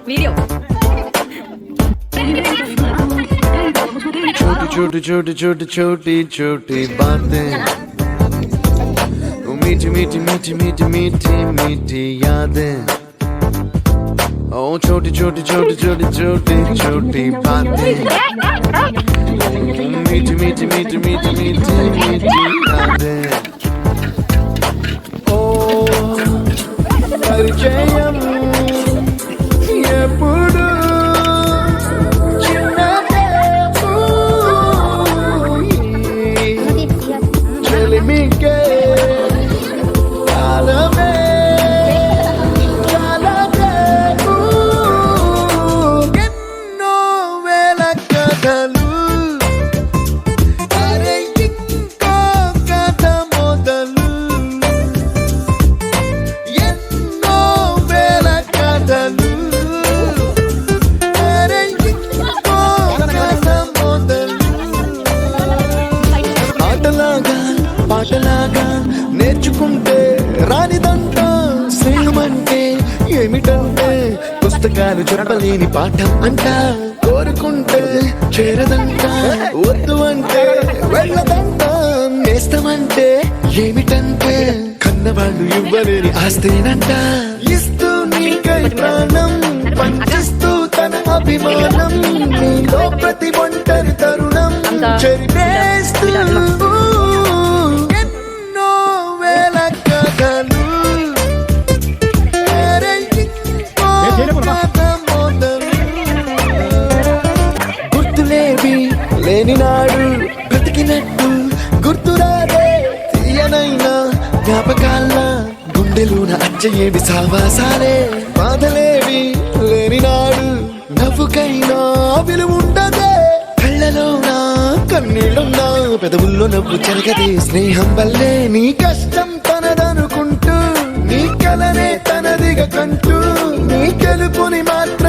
Video छोटी छोटी छोटी छोटी छोटी बातें, मीठी मीठी मीठी मीठी मीठी मीठी यादें। ओ छोटी छोटी छोटी छोटी छोटी छोटी बातें, मीठी मीठी मीठी मीठी मीठी मीठी यादें। ओ परिचयम ఎప్పుడు పాటలాగా నేర్చుకుంటే రానిదంట స్నేహం అంటే ఏమిటంటే పుస్తకాలు చెప్పలేని పాఠం అంట కోరుకుంటే చేరదంట వద్దు అంటే వెళ్ళదంట నేస్తమంటే ఏమిటంటే కన్నవాళ్ళు ఇవ్వలేని ఆస్తేనంట ఇస్తూ నీకై ప్రాణం పంచిస్తూ తన అభిమానం నీలో ప్రతి ఒంటరి తరుణం చెరిపేస్తూ గుర్తులేవి లేని నాడు బ్రతికినట్టు గుర్తురాదే తీయనైనా జ్ఞాపకాల గుండెలోన అచ్చయేవి సావాసాలే బాధలేవి లేని నాడు నవ్వుకైనా విలువుండదే కళ్ళలోన కన్నీళ్ళున్నా పెదవుల్లో నవ్వు చెరగదే స్నేహం వల్లే నీ కష్టం తనదనుకుంటూ నీ కలనే తనదిగా కంటూ నీ గెలుపుని మాత్రం